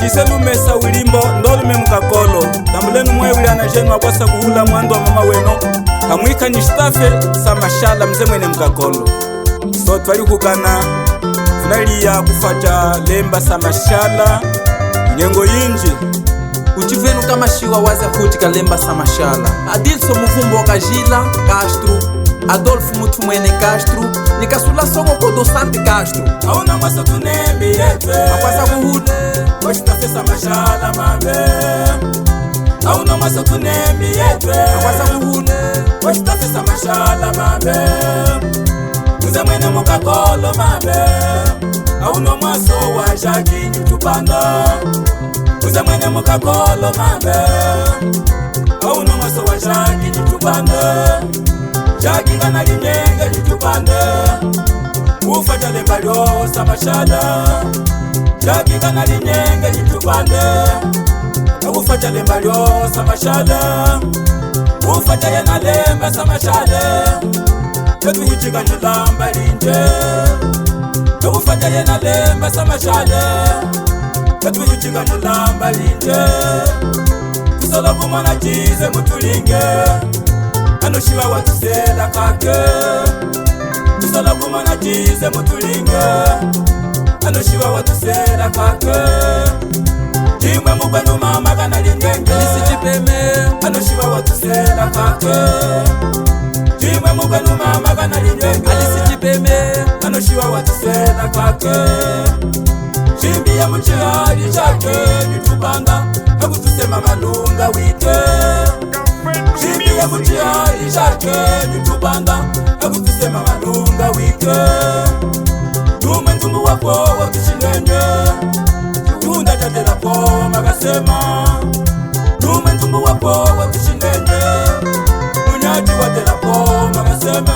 Jiselu mesa wilimbo ndolume mukakolo tambulenu mwe wilana jenu wakwasa kuhula mwandu wa mama weno hamwika nishitafe samashala mze mwene mukakolo. So twali kukana funaliya kufaja lemba samashala nyengo yinji uchivenu kama shiwa waza kuti kalemba samashala Adilso muvumbo kajila Castro Adolfo mutu mwene Castro nikasula soko kodo Sante Castro auna mwasa tunembi yetwe akwasa kuhule washitafe samashala mabe auna mwasa tunembi yetwe akwasa kuhule washitafe samashala mabe mze mwene mukakolo mabe auna mwaso wa jaki nyutupanda mze mwene mukakolo mabe auna mwaso wa jaki nyutupanda jaki ngana linyenge nyutupanda ufata lemba lyo samashala jaki ngana linyenge nyutupanda ufata lemba lyo samashala ufata yana lemba samashala tetuhichika nyulamba linje ufata yana lemba samashala tetuhichika nyulamba linje kusolo kumona chize mutulinge anoshiwa watusela kake kusolo kumona chize mutulinge anoshiwa watusela kake jimwe mukwenu mama kana lingenge Alisijipeme anoshiwa watusela kake jimwe mukwenu mama kana lingenge Alisijipeme anoshiwa watusela kake jimbi ya mchihari chake nitupanga hakutusema malunga wike jimbi ya mchihari chake nitupanga hakutusema malunga wike tume ntumbu wako wakushinenye tunda tatela po makasema tume ntumbu wako wakushinenye munyaji watela po makasema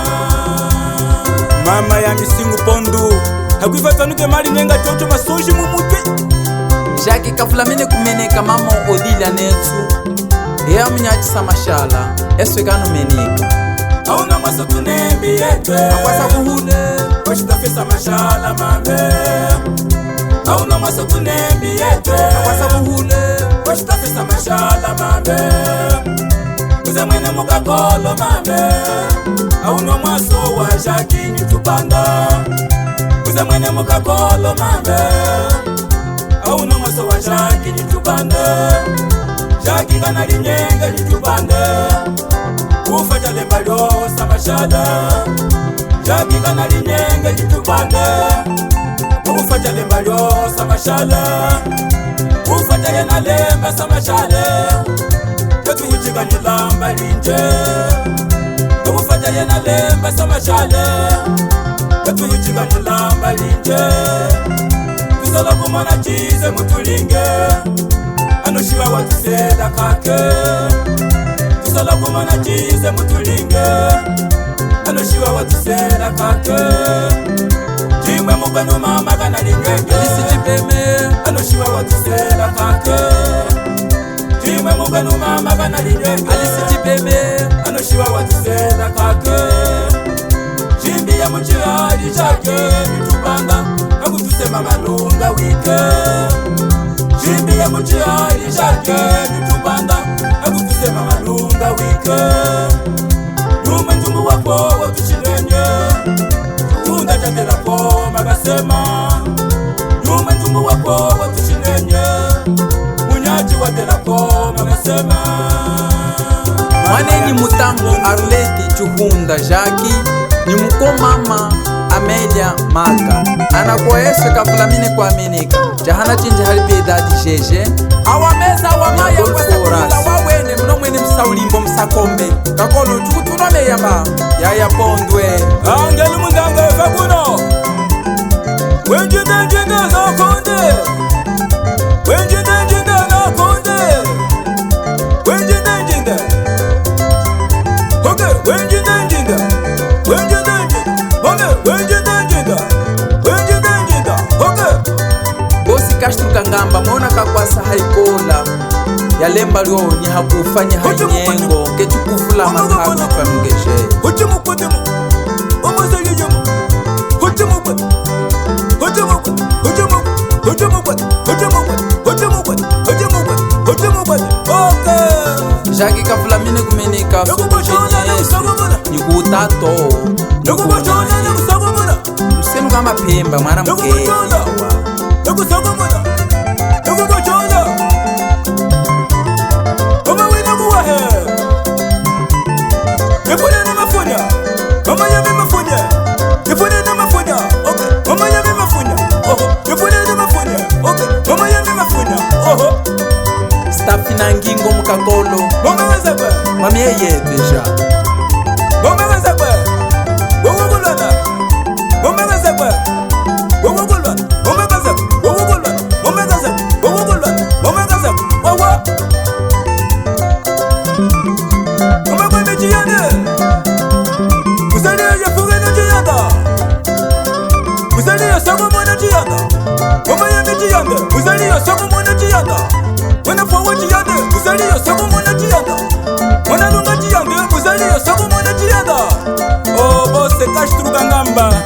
mama ya misingu pondu hakuifatanuke mali nyenga chocho masoji mumutwe Jaki kafulamene kumeneka mama Odila netu Ea mnyaji samashala Eswe kanu meneka auna mwasa tunembi yetwe akwasa kuhule washitafe samashala mabe auna mwasa tunembi yetwe akwasa kuhule washitafe samashala mabe mze mwene mukakolo mabe auna mwaso wa jaki nyutupanda mze mwene mukakolo mabe auna mwaso wa jaki nyutupanda jaki ngana linyenge nyutupanda ufata lemba lyo samashala jaki ngana linyenge nyutupanda ufata lemba lyo samashala ufata yana lemba samashala tetuhichika nyulamba linje ufata yana lemba samashala tetuhichika nyulamba linje kusolo kumona chize mutulinge anoshiwa watusela kake kusolo kumona chize mutulinge anoshiwa watusela kake jimwe mukwenu mama kana lingenge Alisijipeme anoshiwa watusela kake jimwe mukwenu mama kana lingenge Alisijipeme anoshiwa watusela kake jimbi ya mchihari chake nitupanga hakutusema malunga wike jimbi ya mchihari chake nitupanga hakutusema malunga wike nume ntumbu wako watushinenye tunda tatela po makasema nume ntumbu wako watushinenye munyaji watela po makasema Mwaneni mutambo Arleti Chuhunda Jaki ni muko mama Amelia Maka anakoeswe kafulamine kwa meneka jahana chinji halipe idadi jeje awameza wamaya kwa sakula wawene mno mwene msaulimbo msakombe kakolo chukutunome yamba yaya pondwe angeli mundanga efakuno wenjindenjinde nakonde wenjindenjinde nakonde wenjindenjinde oke wenjindenjinde wenjindenjinde oke wenjindenjinde wenjindenjinde oke bosi Castro kangamba mona kakwasa haikola yalemba lyo nyahakufanya hainyengo kechukufula makhaku panugeshe Hoche mukwe Jaki kafulamine kumenika sokujenyezi ni kutato msenu kama pemba mwana mkeni Stafi na ngingo mukakolo mami yeye deja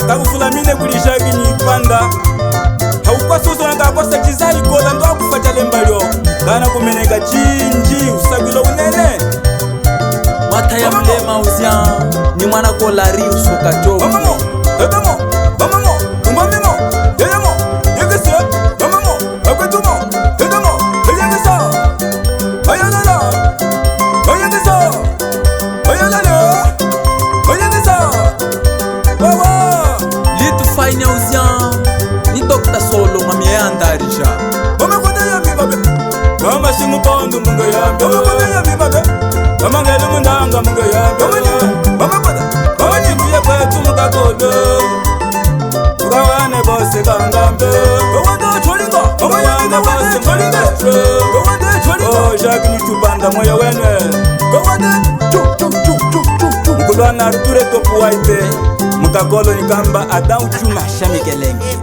kakufulamine kulishaki nyipanda haukwasuso nakakosa chizaikola ndo akufa chalembalyo kana kumeneka chinji usagwilo unene mata ya mlema uzya ni mwana kolari usoka jobu mamamo tetamo mamamo umamimo yeyamo yegese mamamo akwetumo tetamo yegesa ayalala ayegesa ayalala ayegesa wawa faina uzyan ni Dr. Solo mami yandarija mama kwenda yami babe mama simukondo munga yambe mama kwenda yami babe mama ngelo mundanga munga yambe mama kwenda mama nyikuye kwetu mukakolo ukawane bose kangambe wanda cholinga mama yanga bose cholinga wanda cholinga oh jaki ni chupanda moyo wene wanda mkulwana ruture topu waite mukakolo ni kamba adau chuma shamikelenge